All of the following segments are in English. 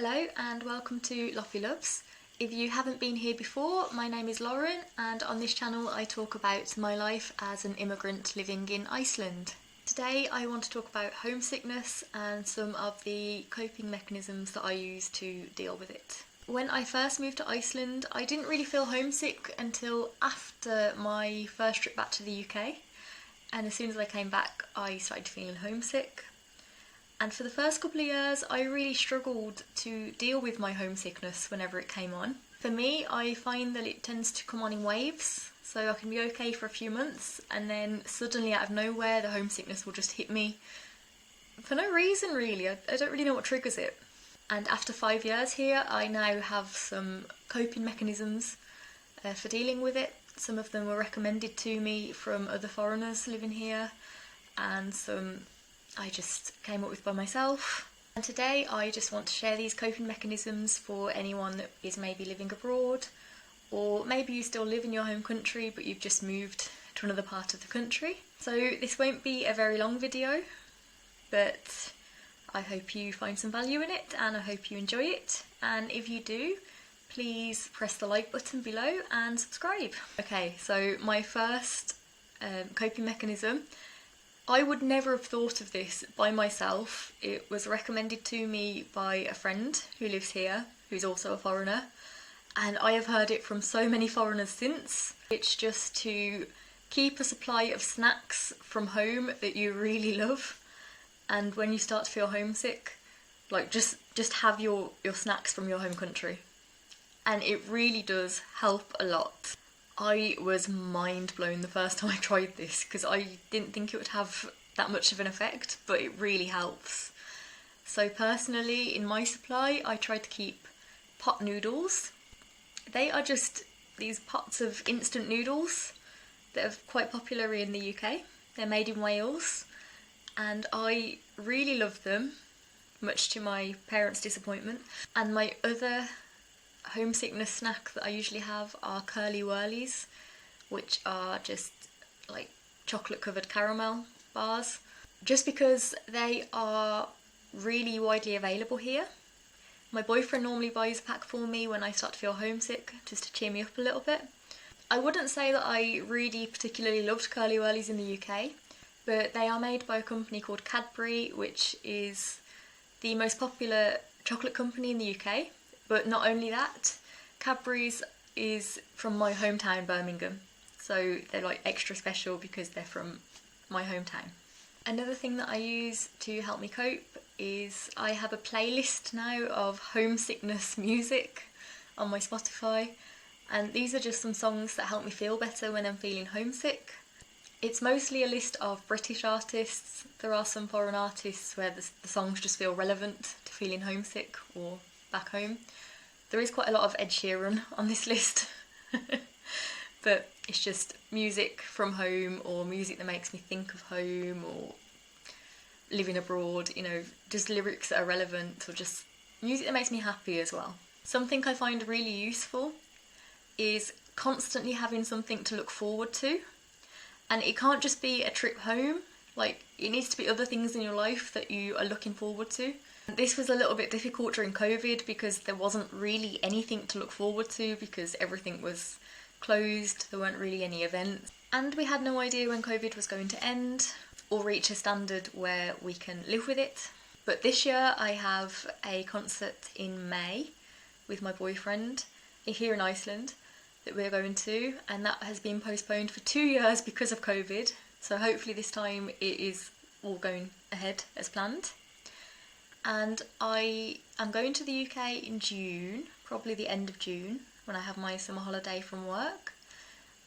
Hello and welcome to Loffy Loves. If you haven't been here before, my name is Lauren and on this channel I talk about my life as an immigrant living in Iceland. Today I want to talk about homesickness and some of the coping mechanisms that I use to deal with it. When I first moved to Iceland, I didn't really feel homesick until after my first trip back to the UK, and as soon as I came back I started feeling homesick. And for the first couple of years, I really struggled to deal with my homesickness whenever it came on. For me, I find that it tends to come on in waves, so I can be okay for a few months, and then suddenly out of nowhere, the homesickness will just hit me for no reason really. I don't really know what triggers it. And after 5 years here, I now have some coping mechanisms for dealing with it. Some of them were recommended to me from other foreigners living here, and some I just came up with by myself. And today I just want to share these coping mechanisms for anyone that is maybe living abroad, or maybe you still live in your home country but you've just moved to another part of the country. So this won't be a very long video, but I hope you find some value in it and I hope you enjoy it. And if you do, please press the like button below and subscribe. Okay, so my first coping mechanism, I would never have thought of this by myself. It was recommended to me by a friend who lives here, who's also a foreigner, and I have heard it from so many foreigners since. It's just to keep a supply of snacks from home that you really love, and when you start to feel homesick, like just have your snacks from your home country. And it really does help a lot. I was mind blown the first time I tried this because I didn't think it would have that much of an effect, but it really helps. So personally, in my supply, I try to keep pot noodles. They are just these pots of instant noodles that are quite popular in the UK. They're made in Wales and I really love them, much to my parents' disappointment. And my other homesickness snack that I usually have are curly whirlies, which are just like chocolate covered caramel bars, just because they are really widely available here. My boyfriend normally buys a pack for me when I start to feel homesick, just to cheer me up a little bit. I wouldn't say that I really particularly loved curly whirlies in the UK, but they are made by a company called Cadbury, which is the most popular chocolate company in the UK. But not only that, Cadbury's is from my hometown, Birmingham, so they're like extra special because they're from my hometown. Another thing that I use to help me cope is I have a playlist now of homesickness music on my Spotify, and these are just some songs that help me feel better when I'm feeling homesick. It's mostly a list of British artists. There are some foreign artists where the songs just feel relevant to feeling homesick or back home. There is quite a lot of Ed Sheeran on this list, but it's just music from home or music that makes me think of home or living abroad, you know, just lyrics that are relevant or just music that makes me happy as well. Something I find really useful is constantly having something to look forward to, and it can't just be a trip home, like it needs to be other things in your life that you are looking forward to. This was a little bit difficult during COVID because there wasn't really anything to look forward to because everything was closed, there weren't really any events, and we had no idea when COVID was going to end or reach a standard where we can live with it. But this year I have a concert in May with my boyfriend here in Iceland that we're going to, and that has been postponed for 2 years because of COVID, so hopefully this time it is all going ahead as planned. And I am going to the UK in June, probably the end of June, when I have my summer holiday from work.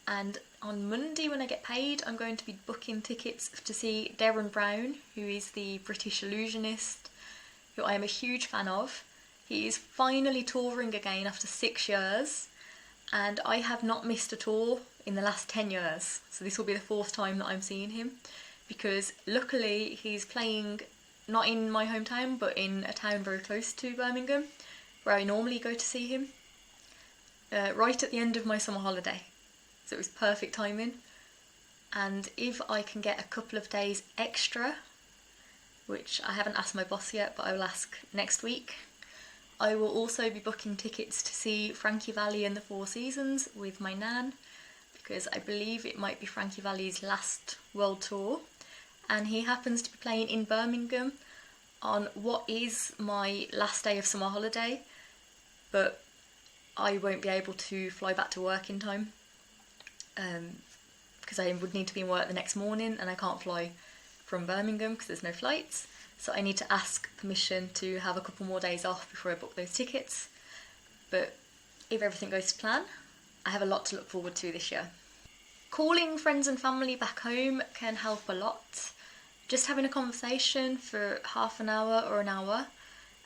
And on Monday when I get paid, I'm going to be booking tickets to see Darren Brown, who is the British illusionist, who I am a huge fan of. He is finally touring again after 6 years, and I have not missed a tour in the last 10 years. So this will be the 4th time that I'm seeing him, because luckily he's playing not in my hometown, but in a town very close to Birmingham, where I normally go to see him, right at the end of my summer holiday. So it was perfect timing. And if I can get a couple of days extra, which I haven't asked my boss yet, but I will ask next week, I will also be booking tickets to see Frankie Valli and the Four Seasons with my nan, because I believe it might be Frankie Valli's last world tour, and he happens to be playing in Birmingham on what is my last day of summer holiday, but I won't be able to fly back to work in time because I would need to be in work the next morning, and I can't fly from Birmingham because there's no flights, so I need to ask permission to have a couple more days off before I book those tickets. But if everything goes to plan, I have a lot to look forward to this year. Calling friends and family back home can help a lot. Just having a conversation for half an hour or an hour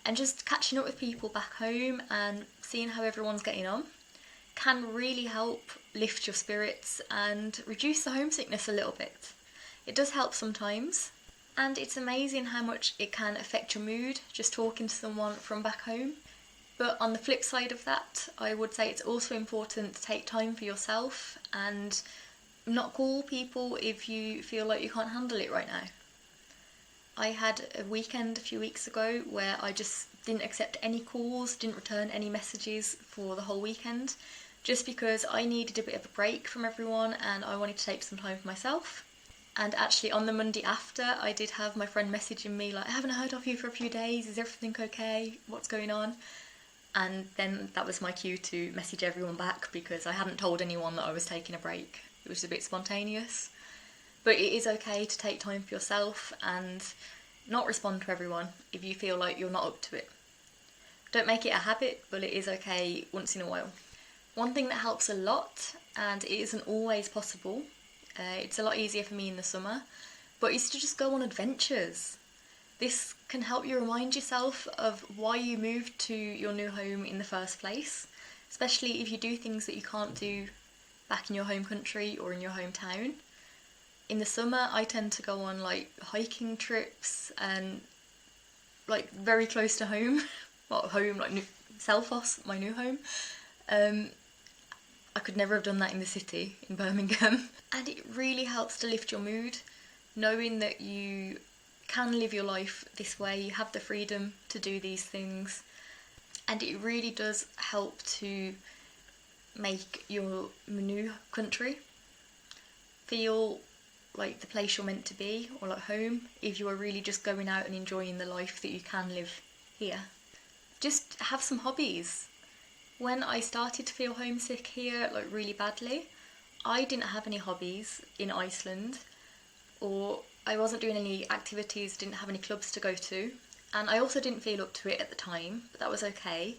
and just catching up with people back home and seeing how everyone's getting on can really help lift your spirits and reduce the homesickness a little bit. It does help sometimes, and it's amazing how much it can affect your mood just talking to someone from back home. But on the flip side of that, I would say it's also important to take time for yourself and not call people if you feel like you can't handle it right now. I had a weekend a few weeks ago where I just didn't accept any calls, didn't return any messages for the whole weekend, just because I needed a bit of a break from everyone and I wanted to take some time for myself. And actually on the Monday after, I did have my friend messaging me like, I haven't heard of you for a few days, is everything okay? What's going on? And then that was my cue to message everyone back because I hadn't told anyone that I was taking a break. It was a bit spontaneous. But it is okay to take time for yourself and not respond to everyone if you feel like you're not up to it. Don't make it a habit, but it is okay once in a while. One thing that helps a lot, and it isn't always possible, it's a lot easier for me in the summer, but is to just go on adventures. This can help you remind yourself of why you moved to your new home in the first place, especially if you do things that you can't do back in your home country or in your hometown. In the summer, I tend to go on like hiking trips and like very close to home, not home, like Selfos, my new home. I could never have done that in the city, in Birmingham. And it really helps to lift your mood, knowing that you can live your life this way, you have the freedom to do these things. And it really does help to make your new country feel like the place you're meant to be, or like home, if you are really just going out and enjoying the life that you can live here. Just have some hobbies. When I started to feel homesick here, like really badly, I didn't have any hobbies in Iceland, or I wasn't doing any activities, didn't have any clubs to go to, and I also didn't feel up to it at the time, but that was okay.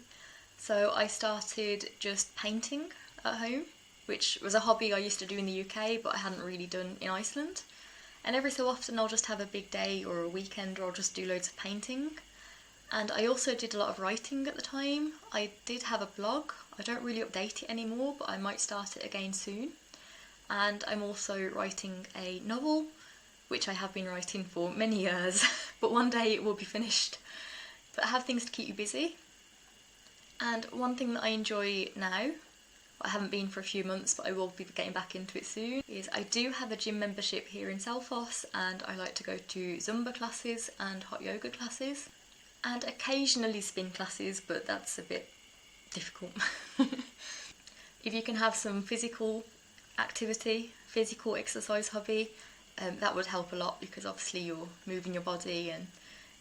So I started just painting at home, which was a hobby I used to do in the UK, but I hadn't really done in Iceland. And every so often I'll just have a big day or a weekend, or I'll just do loads of painting. And I also did a lot of writing at the time. I did have a blog. I don't really update it anymore, but I might start it again soon. And I'm also writing a novel, which I have been writing for many years, but one day it will be finished. But have things to keep you busy. And one thing that I enjoy now, I haven't been for a few months, but I will be getting back into it soon, is I do have a gym membership here in Selfos, and I like to go to Zumba classes and hot yoga classes, and occasionally spin classes, but that's a bit difficult. If you can have some physical activity, physical exercise hobby, that would help a lot, because obviously you're moving your body and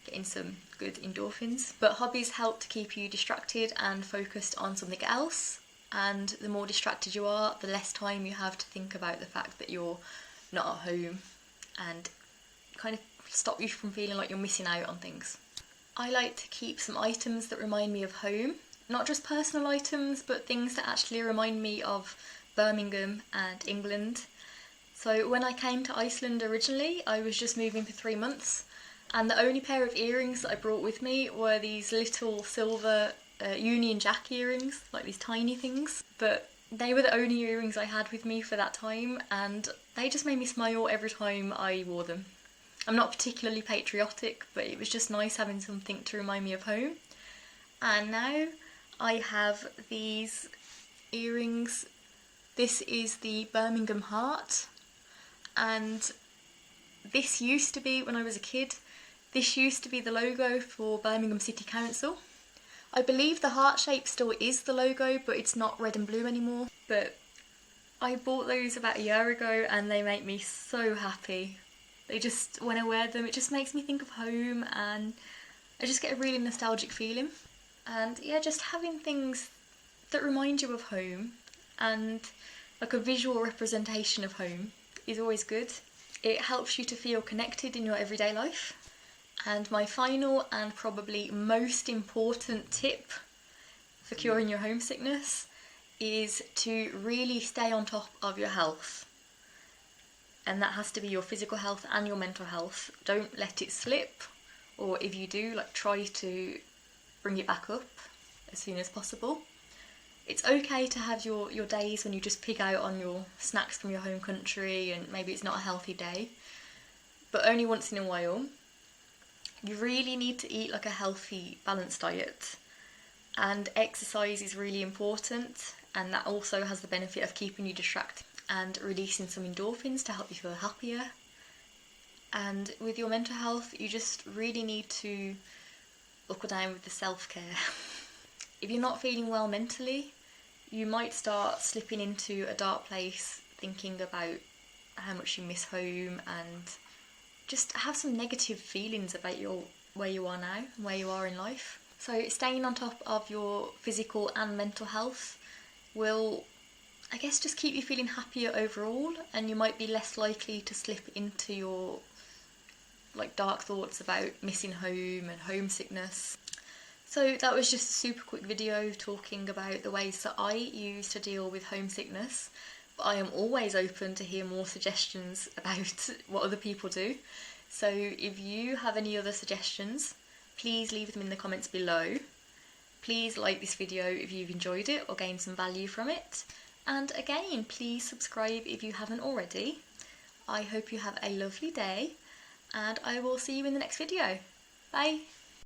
getting some good endorphins. But hobbies help to keep you distracted and focused on something else. And the more distracted you are, the less time you have to think about the fact that you're not at home, and kind of stop you from feeling like you're missing out on things. I like to keep some items that remind me of home, not just personal items, but things that actually remind me of Birmingham and England. So when I came to Iceland originally, I was just moving for 3 months, and the only pair of earrings that I brought with me were these little silver Union Jack earrings, like these tiny things, but they were the only earrings I had with me for that time, and they just made me smile every time I wore them. I'm not particularly patriotic, but it was just nice having something to remind me of home. And now I have these earrings. This is the Birmingham heart, and this used to be, when I was a kid, this used to be the logo for Birmingham City Council. I believe the heart shape still is the logo, but it's not red and blue anymore. But I bought those about a year ago and they make me so happy. They just, when I wear them, it just makes me think of home and I just get a really nostalgic feeling. And yeah, just having things that remind you of home and like a visual representation of home is always good. It helps you to feel connected in your everyday life. And my final and probably most important tip for curing your homesickness is to really stay on top of your health. And that has to be your physical health and your mental health. Don't let it slip, or if you do, like, try to bring it back up as soon as possible. It's okay to have your days when you just pig out on your snacks from your home country and maybe it's not a healthy day, but only once in a while. You really need to eat like a healthy, balanced diet, and exercise is really important, and that also has the benefit of keeping you distracted and releasing some endorphins to help you feel happier. And with your mental health, you just really need to buckle down with the self-care. If you're not feeling well mentally, you might start slipping into a dark place, thinking about how much you miss home and just have some negative feelings about where you are now and where you are in life. So staying on top of your physical and mental health will, I guess, just keep you feeling happier overall, and you might be less likely to slip into your like dark thoughts about missing home and homesickness. So that was just a super quick video talking about the ways that I use to deal with homesickness, but I am always open to hear more suggestions about what other people do. So if you have any other suggestions, please leave them in the comments below. Please like this video if you've enjoyed it or gained some value from it. And again, please subscribe if you haven't already. I hope you have a lovely day, and I will see you in the next video. Bye!